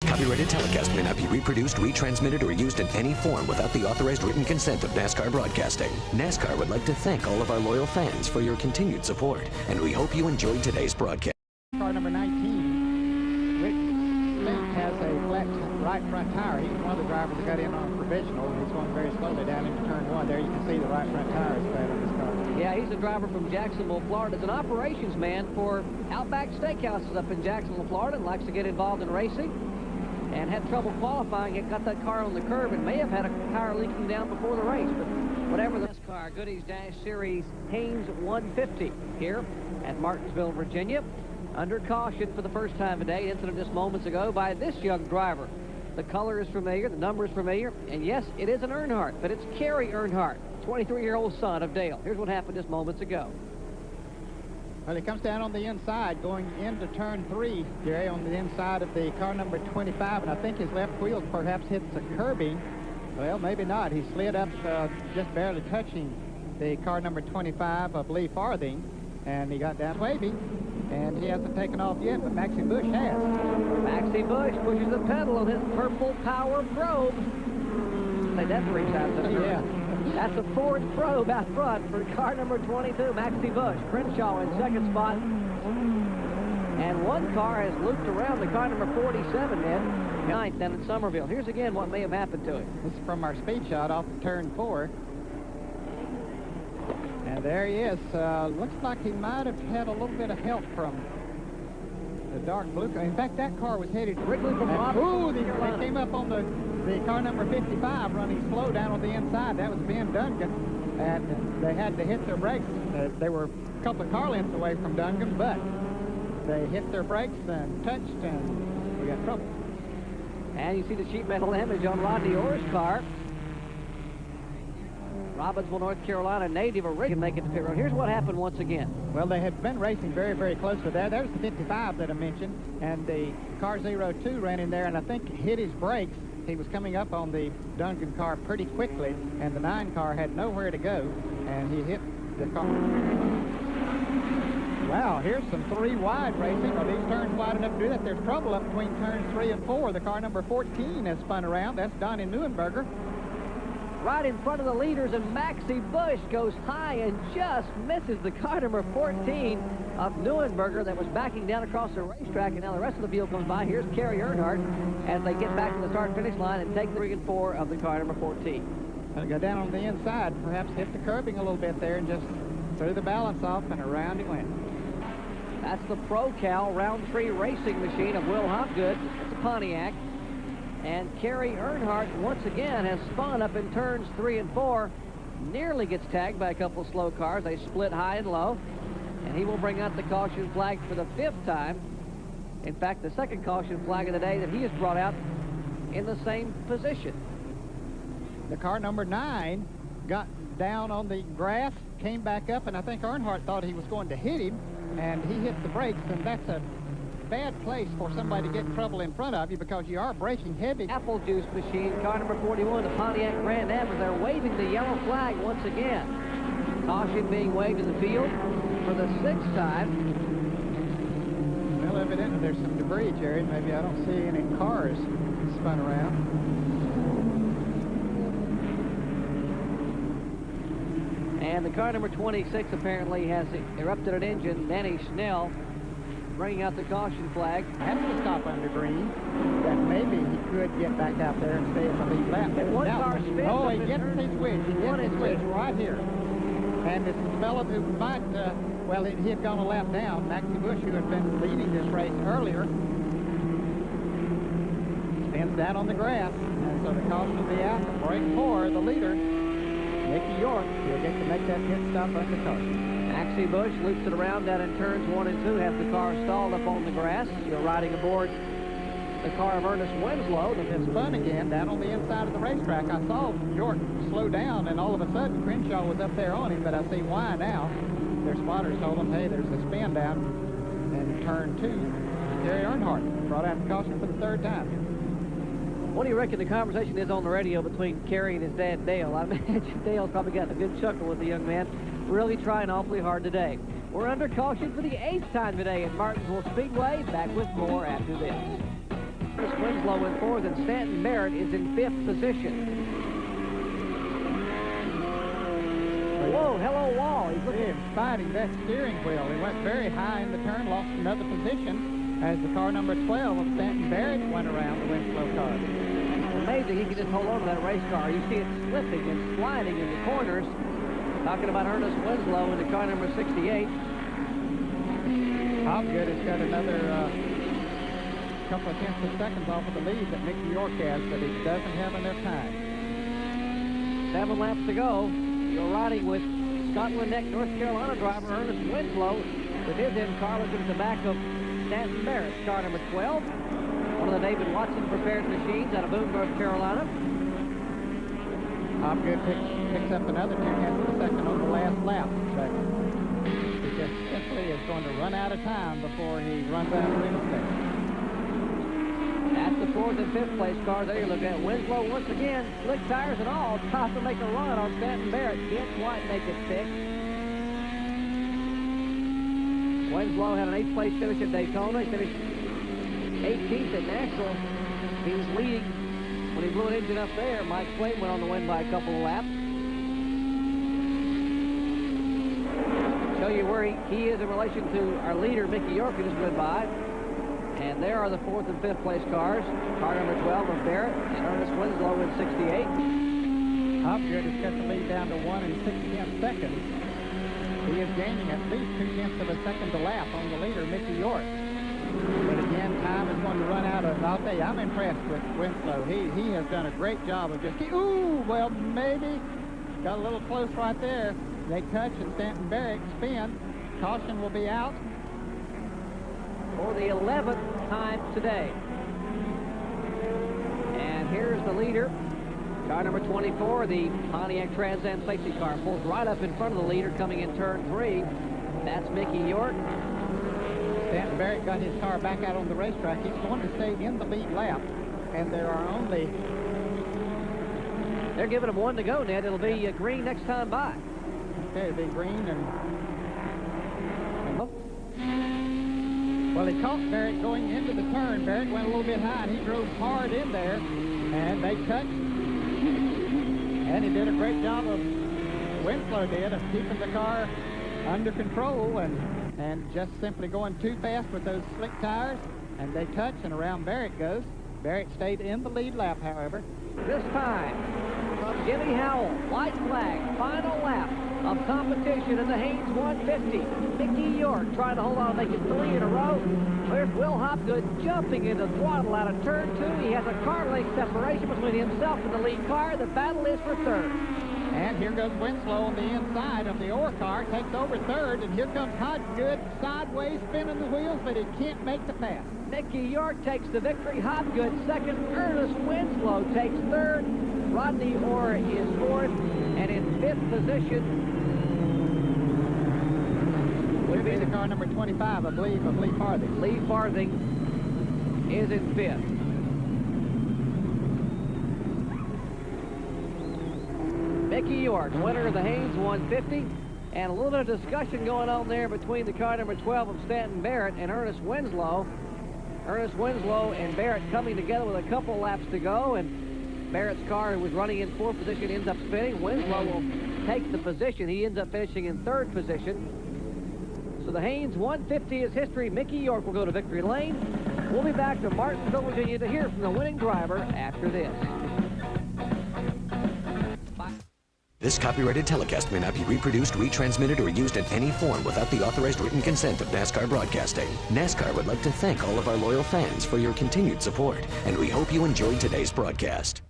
Copyrighted telecast may not be reproduced, retransmitted, or used in any form without the authorized written consent of NASCAR Broadcasting. NASCAR would like to thank all of our loyal fans for your continued support, and we hope you enjoyed today's broadcast. Car number 19, Rick Link has a flat right front tire. He's one of the drivers that got in on a provisional. He's going very slowly down into turn one. There you can see the right front tire is flat on this car. Yeah, he's a driver from Jacksonville, Florida. He's an operations man for Outback Steakhouses up in Jacksonville, Florida, and likes to get involved in racing. And had trouble qualifying. It got that car on the curb and may have had a tire leaking down before the race. But whatever, the NASCAR Goodies Dash Series Haynes 150 here at Martinsville, Virginia. Under caution for the first time today. Incident just moments ago by this young driver. The color is familiar, the number is familiar, and yes, it is an Earnhardt, but it's Kerry Earnhardt, 23-year-old son of Dale. Here's what happened just moments ago. Well, he comes down on the inside, going into turn 3, Jerry, on the inside of the car number 25, and I think his left wheel perhaps hits the curbing. Well, maybe not. He slid up just barely touching the car number 25 of Lee Farthing, and he got down wavy, and he hasn't taken off yet, but Maxie Bush has. Maxie Bush pushes the pedal on his purple power probe. Say that 3 times. Yeah. That's a Ford probe out front for car number 22, Maxie Bush. Crenshaw in second spot. And one car has looped around the car number 47 in ninth down in Somerville. Here's again what may have happened to it. This is from our speed shot off of turn 4. And there he is. Looks like he might have had a little bit of help from the dark blue car. In fact, that car was headed Wrigley from Ooh, they came up on the car number 55 running slow down on the inside. That was Ben Duncan, and they had to hit their brakes. They were a couple of car lengths away from Duncan, but they hit their brakes and touched, and we got trouble. And you see the sheet metal damage on Rodney Orr's car. Robbinsville, North Carolina native of Rick can make it to pit road. Here's what happened once again. Well, they had been racing very, very close to there. There's the 55 that I mentioned, and the car 02 ran in there, and I think hit his brakes. He was coming up on the Duncan car pretty quickly, and the 9 car had nowhere to go, and he hit the car. Wow, here's some 3 wide racing. Are these turns wide enough to do that? There's trouble up between turns 3 and 4. The car number 14 has spun around. That's Donnie Neuenberger. Right in front of the leaders, and Maxie Bush goes high and just misses the car number 14 of Neuenberger that was backing down across the racetrack, and now the rest of the field comes by. Here's Kerry Earnhardt as they get back to the start-finish line and take the 3 and 4 of the car number 14. And go down on the inside, perhaps hit the curbing a little bit there and just threw the balance off, and around he went. That's the Pro-Cal Round-Tree racing machine of Will Hopgood. It's a Pontiac. And Kerry Earnhardt once again has spun up in turns 3 and 4. Nearly gets tagged by a couple of slow cars. They split high and low. And he will bring out the caution flag for the 5th time. In fact, the 2nd caution flag of the day that he has brought out in the same position. The car number 9 got down on the grass, came back up, and I think Earnhardt thought he was going to hit him, and he hit the brakes, and that's a bad place for somebody to get in trouble in front of you because you are braking heavy. Apple juice machine, car number 41, the Pontiac Grand Am, as they're waving the yellow flag once again. Caution being waved in the field for the 6th time. Well, evidently there's some debris, Jerry. Maybe I don't see any cars spun around. And the car number 26 apparently has erupted an engine. Danny Schnell bringing out the caution flag. Has to stop under green. That maybe he could get back out there and stay in the lead lap. And one car spins. Oh, he gets his wedge. He gets his wedge right here. And this fellow who might, well, he had gone a lap down. Maxie Bush, who had been leading this race earlier, spins down on the grass. And so the caution will be out. Break for the leader, Mickey York. He'll get to make that pit stop under caution. Maxie Bush loops it around down in turns 1 and 2, has the car stalled up on the grass. You're riding aboard the car of Ernest Winslow. It's fun again down on the inside of the racetrack. I saw York slow down, and all of a sudden Crenshaw was up there on him, but I see why now. Their spotters told him, hey, there's a spin down in turn 2. Kerry Earnhardt brought out the caution for the 3rd time. What do you reckon the conversation is on the radio between Kerry and his dad, Dale? I imagine Dale's probably got a good chuckle with the young man. Really trying awfully hard today. We're under caution for the 8th time today at Martinsville Speedway. Back with more after this. Winslow in 4th, and Stanton Barrett is in 5th position. Whoa, hello, wall. He's looking fighting that steering wheel. He went very high in the turn, lost another position as the car number 12 of Stanton Barrett went around the Winslow car. It's amazing he can just hold on to that race car. You see it slipping and sliding in the corners. Talking about Ernest Winslow in the car number 68. Hopgood has got another couple of tenths of seconds off of the lead that Mickey York has, but he doesn't have enough time. 7 laps to go. You're riding with Scotland Neck, North Carolina driver Ernest Winslow with his in-car looking at the back of Stanton Barrett, car number 12. One of the David Watson prepared machines out of Boone, North Carolina. Hopgood picks up another 2 tenths of a second on the last lap, but he just simply is going to run out of time before he runs out of real estate. That's the 4th and 5th place cars there you look at. Winslow once again, slick tires and all, tries to make a run on Stanton Barrett. Can't quite make it stick. Winslow had an 8th place finish at Daytona. He finished 18th at Nashville. He was leading when he blew an engine up there. Mike Swain went on to win by a couple of laps. Show you where he is in relation to our leader, Mickey York, who just went by. And there are the 4th and 5th place cars. Car number 12 of Barrett and Ernest Winslow in 68. Hopgood has cut the lead down to 1 6/10 seconds. He is gaining at least 2 tenths of a second a lap on the leader, Mickey York. But again, time is going to run out of, I'll tell you, I'm impressed with Winslow. He has done a great job of just, well, maybe got a little close right there. They touch and Stanton Barrett spin. Caution will be out. For the 11th time today. And here's the leader. Car number 24, the Pontiac Trans Am safety car, pulls right up in front of the leader coming in turn 3. That's Mickey York. Stanton Barrett got his car back out on the racetrack. He's going to stay in the lead lap. And there are only... They're giving him 1 to go, Ned. It'll be green next time by. Okay, it'll be green and... Well, he caught Barrett going into the turn. Barrett went a little bit high, and he drove hard in there, and they touched. And he did a great job of, Winslow did, of keeping the car under control and just simply going too fast with those slick tires. And they touch, and around Barrett goes. Barrett stayed in the lead lap, however. This time, from Jimmy Howell, white flag, final lap of competition in the Haynes 150. Mickey York trying to hold on, make it 3 in a row. There's Will Hopgood jumping into throttle out of turn 2. He has a car length separation between himself and the lead car. The battle is for 3rd. And here goes Winslow on the inside of the Orr car, takes over 3rd, and here comes Hopgood sideways spinning the wheels, but he can't make the pass. Mickey York takes the victory. Hopgood 2nd. Ernest Winslow takes 3rd. Rodney Orr is 4th, and in 5th position would be the car number 25, I believe, of Lee Farthing. Lee Farthing is in 5th. Mickey York, winner of the Haynes 150, and a little bit of discussion going on there between the car number 12 of Stanton Barrett and Ernest Winslow. Ernest Winslow and Barrett coming together with a couple laps to go, and Barrett's car, who was running in 4th position, ends up spinning. Winslow will take the position. He ends up finishing in 3rd position. So the Haynes 150 is history. Mickey York will go to victory lane. We'll be back to Martinsville, Virginia to hear from the winning driver after this. This copyrighted telecast may not be reproduced, retransmitted, or used in any form without the authorized written consent of NASCAR Broadcasting. NASCAR would like to thank all of our loyal fans for your continued support, and we hope you enjoyed today's broadcast.